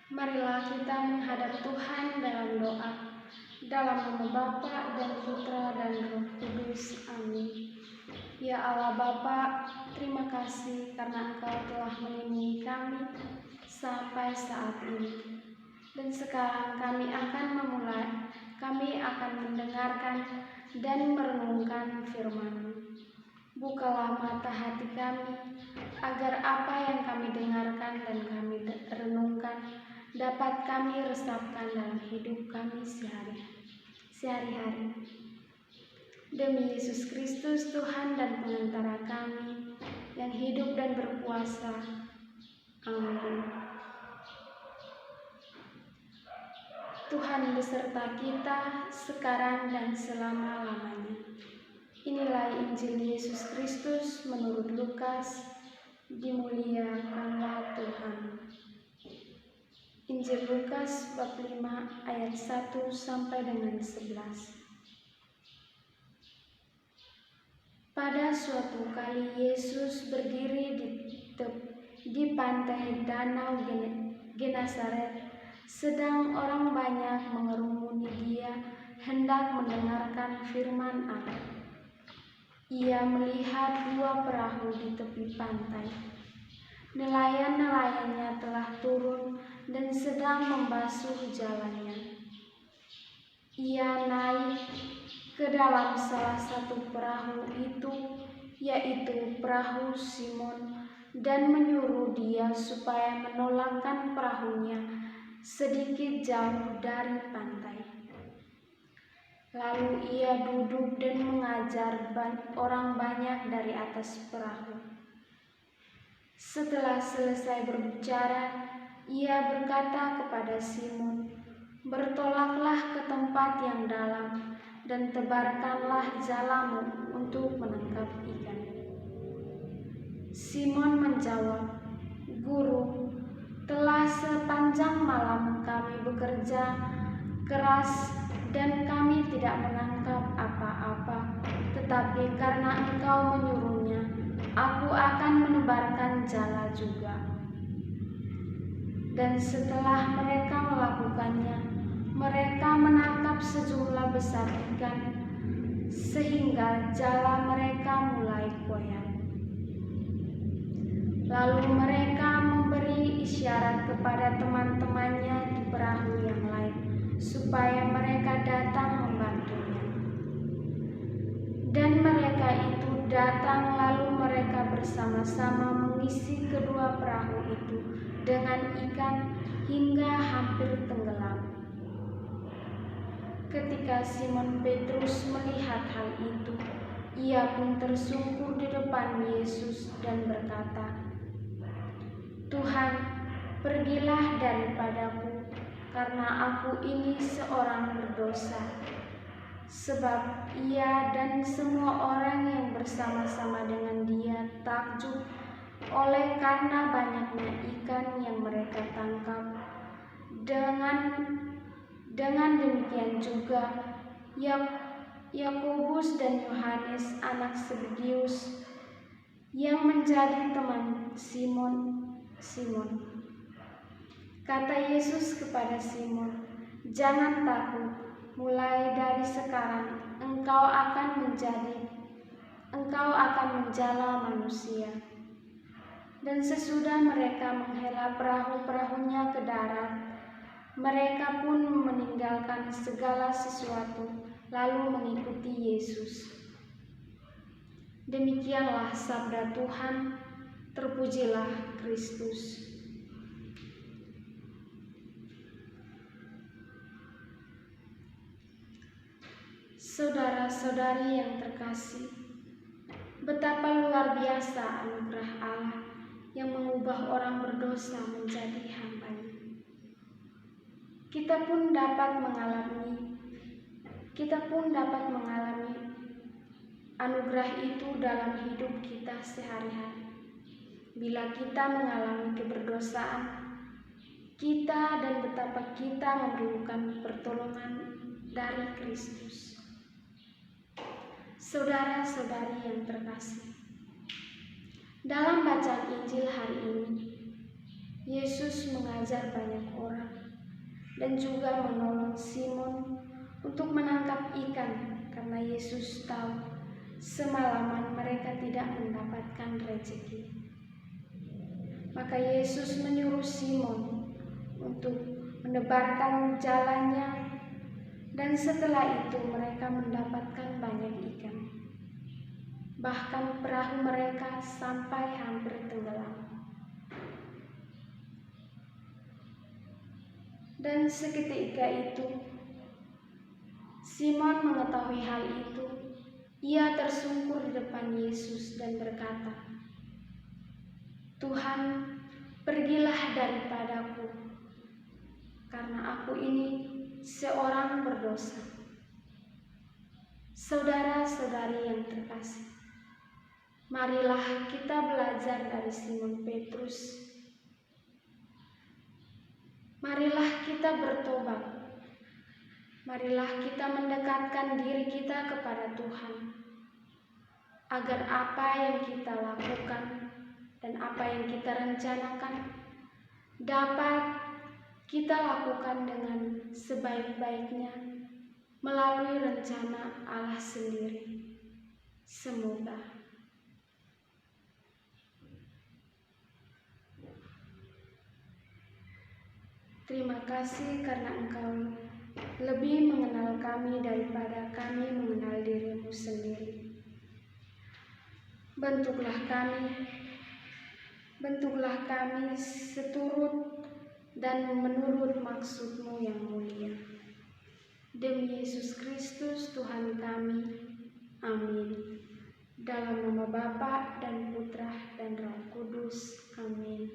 Marilah kita menghadap Tuhan dalam doa. Dalam nama Bapa dan Putra dan Roh Kudus. Amin. Ya Allah Bapa, terima kasih karena Engkau telah melindungi kami sampai saat ini. Dan sekarang kami akan mendengarkan dan merenungkan firman-Mu. Bukalah mata hati kami, agar apa yang kami dengarkan dan kami renungkan dapat kami resapkan dalam hidup kami sehari-hari. Demi Yesus Kristus, Tuhan dan pengantara kami, yang hidup dan berkuasa. Amin. Tuhan beserta kita sekarang dan selama-lamanya. Inilah Injil Yesus Kristus menurut Lukas. Dimuliakanlah Tuhan. Injil Lukas bab 5 ayat 1 sampai dengan 11. Pada suatu kali Yesus berdiri di pantai Danau Genesaret, sedang orang banyak mengerumuni Dia hendak mendengarkan firman Allah. Ia melihat 2 perahu di tepi pantai. Nelayan-nelayannya telah turun dan sedang membasuh jalannya. Ia naik ke dalam salah satu perahu itu, yaitu perahu Simon, dan menyuruh dia supaya menolakkan perahunya sedikit jauh dari pantai. Lalu ia duduk dan mengajar orang banyak dari atas perahu. Setelah selesai berbicara, ia berkata kepada Simon, "Bertolaklah ke tempat yang dalam dan tebarkanlah jalamu untuk menangkap ikan." Simon menjawab, "Guru, telah sepanjang malam kami bekerja keras dan kami tidak menangkap apa-apa, tetapi karena Engkau menyuruhnya, aku akan menebarkan jala juga." Dan setelah mereka melakukannya, mereka menangkap sejumlah besar ikan, sehingga jala mereka mulai koyak. Lalu mereka memberi isyarat kepada teman-temannya di perahu yang lain, supaya mereka datang membantunya. Dan mereka itu datang, lalu mereka bersama-sama mengisi kedua perahu itu dengan ikan hingga hampir tenggelam. Ketika Simon Petrus melihat hal itu, ia pun tersungkur di depan Yesus dan berkata, "Tuhan, pergilah daripadaku, karena aku ini seorang berdosa." Sebab ia dan semua orang yang bersama-sama dengan dia takjub oleh karena banyaknya ikan yang mereka tangkap. Dengan demikian juga Yakobus dan Yohanes anak Zebedeus yang menjadi teman Simon. Kata Yesus kepada Simon, "Jangan takut, mulai dari sekarang engkau akan menjala manusia." Dan sesudah mereka menghela perahu-perahunya ke darat, mereka pun meninggalkan segala sesuatu, lalu mengikuti Yesus. Demikianlah sabda Tuhan, terpujilah Kristus. Saudara-saudari yang terkasih, betapa luar biasa anugerah Allah yang mengubah orang berdosa menjadi hamba-Nya. Kita pun dapat mengalami anugerah itu dalam hidup kita sehari-hari. Bila kita mengalami keberdosaan kita dan betapa kita memerlukan pertolongan dari Kristus. Saudara-saudari yang terkasih, dalam bacaan Injil hari ini, Yesus mengajar banyak orang dan juga menolong Simon untuk menangkap ikan karena Yesus tahu semalaman mereka tidak mendapatkan rezeki. Maka Yesus menyuruh Simon untuk menebarkan jalannya, dan setelah itu mereka mendapatkan banyak ikan. Bahkan perahu mereka sampai hampir tenggelam. Dan seketika itu, Simon mengetahui hal itu. Ia tersungkur di depan Yesus dan berkata, "Tuhan, pergilah daripadaku, karena aku ini seorang berdosa." Saudara-saudari yang terkasih, marilah kita belajar dari Simon Petrus. Marilah kita bertobat. Marilah kita mendekatkan diri kita kepada Tuhan, agar apa yang kita lakukan dan apa yang kita rencanakan dapat kita lakukan dengan sebaik-baiknya melalui rencana Allah sendiri. Semoga. Terima kasih karena Engkau lebih mengenal kami daripada kami mengenal dirimu sendiri. Bentuklah kami seturut dan menurut maksud-Mu yang mulia. Demi Yesus Kristus Tuhan kami. Amin. Dalam nama Bapa dan Putra dan Roh Kudus. Amin.